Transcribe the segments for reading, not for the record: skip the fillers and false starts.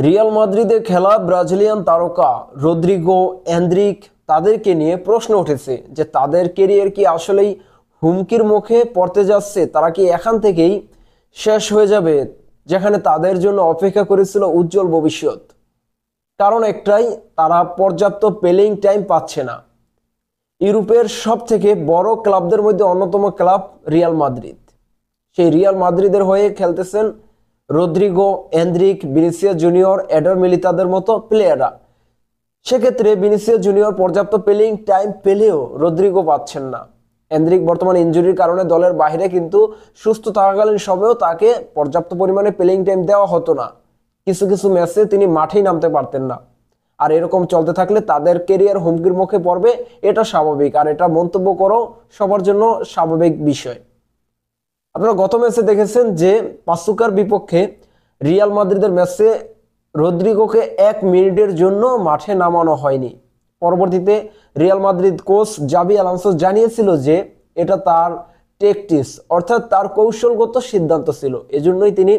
Real মাদ্রিদে খেলা Brazilian তারকা Rodrigo, Endrick তাদেরকে নিয়ে প্রশ্ন উঠেছে যে তাদের কেরিয়ার কি আসলেই হুমকির মুখে পড়তে যাচ্ছে। তারা কি এখান থেকেই শেষ হয়ে যাবে, যেখানে তাদের জন্য অপেক্ষা করেছিল উজ্জ্বল ভবিষ্যৎ। কারণ একটাই, তারা পর্যাপ্ত প্লেইং টাইম পাচ্ছে না। ইউরোপের সব থেকে বড় ক্লাবদের মধ্যে অন্যতম ক্লাব রিয়াল মাদ্রিদ। সেই রিয়াল মাদ্রিদের হয়ে খেলতেছেন Rodrygo, Endrick, Vinicius junior, Eder মিলিতাদের মতো প্লেয়াররা। সেক্ষেত্রে ভিনিসিয়াস জুনিয়র পর্যাপ্ত প্লেইং টাইম পেলেও রদ্রিগো পাচ্ছেন না। এন্দ্রিক বর্তমানে ইনজুরির কারণে দলের বাইরে, কিন্তু সুস্থ থাকাকালীন সময়েও তাকে পর্যাপ্ত পরিমাণে প্লেইং টাইম দেওয়া হতো না। কিছু কিছু ম্যাচে তিনি মাঠেই নামতে পারতেন না। আর এরকম চলতে থাকলে তাদের কেরিয়ার হুমকির মুখে পড়বে, এটা স্বাভাবিক। আর এটা মন্তব্য করো সবার জন্য স্বাভাবিক বিষয়। আপনারা গত ম্যাচে দেখেছেন যে পাসুকার বিপক্ষে রিয়াল মাদ্রিদের ম্যাচে রদ্রিগোকে 1 মিনিটের জন্য মাঠে নামানো হয়নি। পরবর্তীতে Real Madrid coach Xabi Alonso জানিয়েছিল যে এটা তার ট্যাকটিক্স, অর্থাৎ তার কৌশলগত সিদ্ধান্ত ছিল। এজন্যই তিনি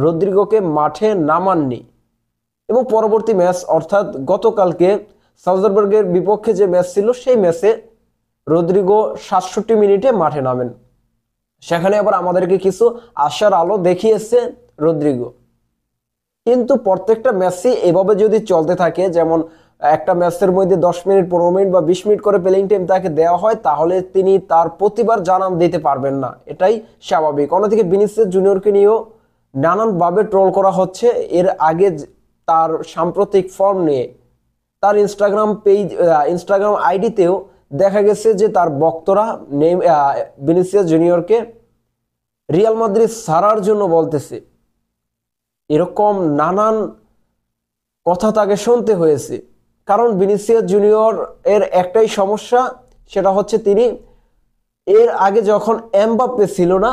রদ্রিগোকে মাঠে নামাননি। এবং পরবর্তী ম্যাচ অর্থাৎ গতকালকে সালজবার্গের বিপক্ষে যে ম্যাচ ছিল, সেই ম্যাচে রদ্রিগো 67 মিনিটে মাঠে নামেন। সেখানে আবার আমাদেরকে কিছু আশার আলো দেখিয়েছে রদ্রিগো। কিন্তু প্রত্যেকটা ম্যাচে এভাবে যদি চলতে থাকে, যেমন একটা ম্যাচের মধ্যে 10 মিনিট, 15 মিনিট বা 20 মিনিট করে প্লেইং টাইম তাকে দেওয়া হয়, তাহলে তিনি তার প্রতিবার জানান দিতে পারবেন না। এটাই স্বাভাবিক। অন্যদিকে ভিনিসিয়াস জুনিয়রকে নিয়েও নানানভাবে ট্রোল করা হচ্ছে। এর আগে তার সাম্প্রতিক ফর্ম নিয়ে তার ইনস্টাগ্রাম আইডিতেও দেখা গেছে যে তার ভক্তরা ভিনিসিয়াস জুনিয়রকে রিয়াল মাদ্রিদ ছাড়ার জন্য বলতেছে। এরকম নানান কথা তাকে শুনতে হয়েছে। কারণ ভিনিসিয়াস জুনিয়র এর একটাই সমস্যা, সেটা হচ্ছে তিনি এর আগে যখন এমবাপ্পে ছিল না,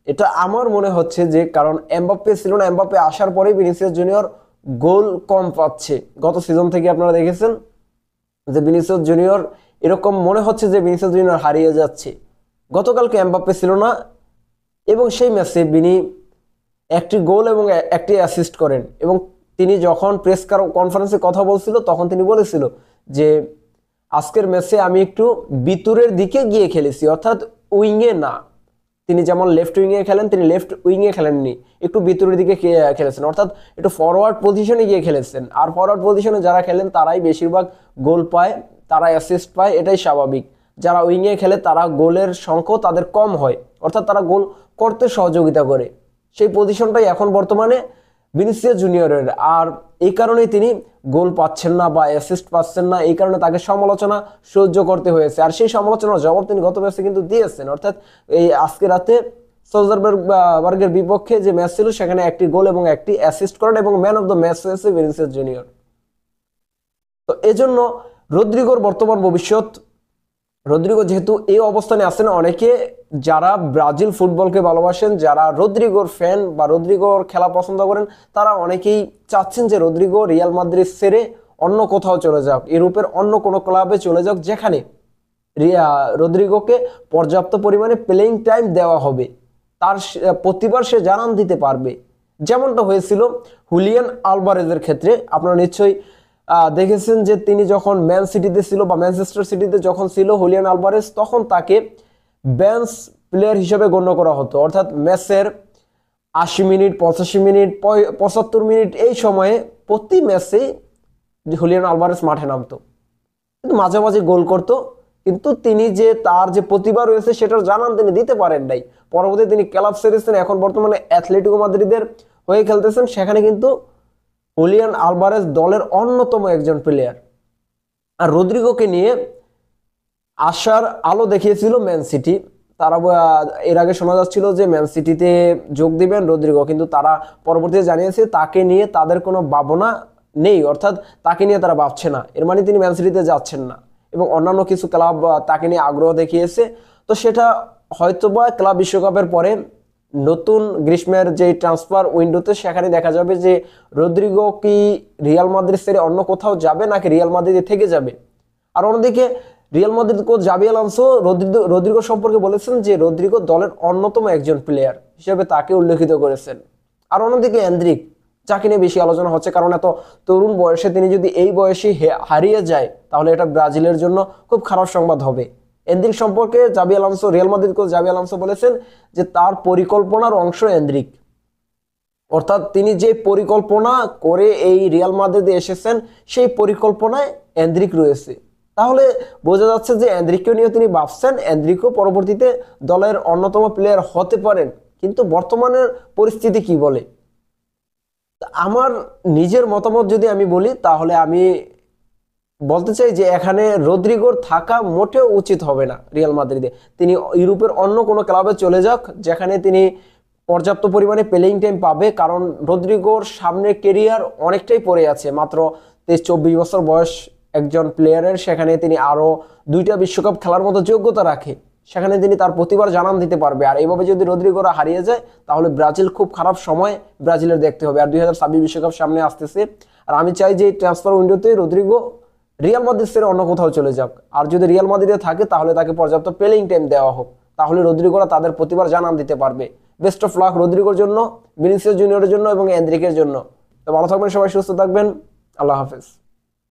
এটা আমার মনে হচ্ছে যে কারণ এমবাপ্পে ছিল না, এমবাপ্পে আসার পরেই ভিনিসিয়াস জুনিয়র গোল কম পাচ্ছে। গত সিজন থেকে আপনারা দেখেছেন যে ভিনিসিয়াস জুনিয়র এরকম মনে হচ্ছে যে ভিনিসিয়াস জুনিয়র হারিয়ে যাচ্ছে। গতকালকে এমবাপ্পে ছিল না এবং সেই ম্যাচে তিনি একটি গোল এবং একটি অ্যাসিস্ট করেন। এবং তিনি যখন প্রেস কনফারেন্সে কথা বলছিল, তখন তিনি বলেছিল যে আজকের ম্যাচে আমি একটু ভিতরের দিকে গিয়ে খেলেছি, অর্থাৎ উইংয়ে না। তিনি যেমন লেফট উইংয়ে খেলেন, তিনি লেফট উইংয়ে খেলেননি, একটু ভিতরের দিকে খেলেছেন, অর্থাৎ একটু ফরওয়ার্ড পজিশনে গিয়ে খেলেছেন। আর ফরওয়ার্ড পজিশনে যারা খেলেন তারাই বেশিরভাগ গোল পায়, তারা অ্যাসিস্ট পায়, এটাই স্বাভাবিক। যারা উইংয়ে খেলে তারা গোলের সংখ্যাও তাদের কম হয়, অর্থাৎ তারা গোল করতে সহযোগিতা করে। সেই পজিশনটাই এখন বর্তমানে ভিনিসিয়াস জুনিয়রের। আর এই কারণেই তিনি গোল পাচ্ছেন না বা অ্যাসিস্ট পাচ্ছেন না, এই কারণে তাকে সমালোচনা সহ্য করতে হয়েছে। আর সেই সমালোচনার জবাব তিনি গত ম্যাচে কিন্তু দিয়েছেন, অর্থাৎ এই আজকে রাতে সালজবার্গের বিপক্ষে যে ম্যাচ ছিল, সেখানে একটি গোল এবং একটি অ্যাসিস্ট করেন এবং ম্যান অফ দ্য ম্যাচ হয়েছে ভিনিসিয়াস জুনিয়র। তো এজন্য রদ্রিগোর বর্তমান ভবিষ্যৎ, রদ্রিগো যেহেতু এই অবস্থানে আছেন, অনেকে যারা ব্রাজিল ফুটবলকে ভালোবাসেন, যারা রদ্রিগোর ফ্যান বা রদ্রিগোর খেলা পছন্দ করেন, তারা অনেকেই চাচ্ছেন যে রদ্রিগো রিয়াল মাদ্রিদ ছেড়ে অন্য কোথাও চলে যাক, ইউরোপের অন্য কোনো ক্লাবে চলে যাক, যেখানে রদ্রিগোকে পর্যাপ্ত পরিমাণে প্লেইং টাইম দেওয়া হবে, তার প্রতিবার সে জানান দিতে পারবে। যেমনটা হয়েছিল হুলিয়ান আলভারেজের ক্ষেত্রে। আপনারা নিশ্চয়ই দেখেছেন যে তিনি যখন ম্যান সিটিতে ছিল বা ম্যানচেস্টার সিটিতে যখন ছিল হুলিয়ান আলভারেজ, তখন তাকে বেঞ্চ প্লেয়ার হিসেবে গণ্য করা হতো। অর্থাৎ ম্যাচের 80 মিনিট, 85 মিনিট, 75 মিনিট এই সময়ে প্রতি ম্যাচেই হুলিয়ান আলভারেজ মাঠে নামতো, কিন্তু মাঝে মাঝে গোল করতো। কিন্তু তিনি যে তার যে প্রতিভা রয়েছে সেটার জানান তিনি দিতে পারেন নাই। পরবর্তীতে তিনি ক্লাব ছেড়েছেন, এখন বর্তমানে অ্যাথলেটিকো মাদ্রিদের হয়ে খেলতেছেন। সেখানে কিন্তু হুলিয়ান আলভারেজ দলের অন্যতম একজন প্লেয়ার। আর রদ্রিগোকে নিয়ে আশার আলো দেখিয়েছিল ম্যান সিটি। তারা এর আগে শোনা যাচ্ছিল যে ম্যান সিটিতে যোগ দিবেন রদ্রিগো, কিন্তু তারা পরবর্তীতে জানিয়েছে তাকে নিয়ে তাদের কোনো ভাবনা নেই, অর্থাৎ তাকে নিয়ে তারা ভাবছে না। এর মানে তিনি ম্যান সিটিতে যাচ্ছেন না। এবং অন্যান্য কিছু ক্লাব তাকে নিয়ে আগ্রহ দেখিয়েছে। তো সেটা হয়তোবা ক্লাব বিশ্বকাপের পরে নতুন গ্রীষ্মের যে ট্রান্সফার উইন্ডোতে সেখানে দেখা যাবে যে রদ্রিগো কি রিয়াল মাদ্রিদ ছেড়ে অন্য কোথাও যাবে নাকি রিয়াল মাদ্রিদে থেকে যাবে। আর অন্যদিকে Real Madrid coach Xabi Alonso Rodrygo সম্পর্কে বলেছেন যে রদ্রিগো দলের অন্যতম একজন প্লেয়ার হিসেবে তাকে উল্লেখিত করেছেন। আর অন্যদিকে এন্দ্রিক, যাকে নিয়ে বেশি আলোচনা হচ্ছে, কারণ এত তরুণ বয়সে তিনি যদি এই বয়সে হারিয়ে যায় তাহলে এটা ব্রাজিলের জন্য খুব খারাপ সংবাদ হবে। এন্দ্রিক সম্পর্কে Xabi Alonso, Real Madrid coach Xabi Alonso বলেছেন যে তার পরিকল্পনার অংশ এন্দ্রিক, অর্থাৎ তিনি যে পরিকল্পনা করে এই রিয়াল মাদ্রিদে এসেছেন সেই পরিকল্পনায় এন্দ্রিক রয়েছে। তাহলে বোঝা যাচ্ছে যে এন্দ্রিককে নিয়ে তিনি ভাবছেন, এন্দ্রিকও পরবর্তীতে দলের অন্যতম প্লেয়ার হতে পারেন। কিন্তু বর্তমানের পরিস্থিতি কি বলে? আমার নিজের মতামত যদি আমি বলি তাহলে আমি বলতে চাই যে এখানে রদ্রিগোর থাকা মোটেও উচিত হবে না রিয়াল মাদ্রিদে। তিনি ইউরোপের অন্য কোনো ক্লাবে চলে যাক যেখানে তিনি পর্যাপ্ত পরিমাণে প্লেইং টাইম পাবে, কারণ রদ্রিগোর সামনে কেরিয়ার অনেকটাই পড়ে আছে। মাত্র 23-24 বছর বয়স একজন প্লেয়ারের, সেখানে তিনি আরো 2টা বিশ্বকাপ খেলার মতো যোগ্যতা রাখে, সেখানে তিনি তার প্রতিবার জানান দিতে পারবে। আর এইভাবে যদি রদ্রিগোরা হারিয়ে যায় তাহলে ব্রাজিল খুব খারাপ সময় ব্রাজিলের দেখতে হবে। আর 2026 বিশ্বকাপ সামনে আসতেছে, আর আমি চাই যে ট্রান্সফার উইন্ডোতে রদ্রিগো রিয়াল মাদ্রিদ ছেড়ে অন্য কোথাও চলে যাক। আর যদি রিয়াল মাদ্রিদে থাকে তাহলে তাকে পর্যাপ্ত প্লেইং টাইম দেওয়া হোক, তাহলে রদ্রিগোরা তাদের প্রতিবার জানান দিতে পারবে। বেস্ট অফ লাক রদ্রিগোর জন্য, ভিনিসিয়াস জুনিয়রের জন্য এবং এন্দ্রিকের জন্য। তো ভালো থাকবেন সবাই, সুস্থ থাকবেন, আল্লাহ হাফেজ।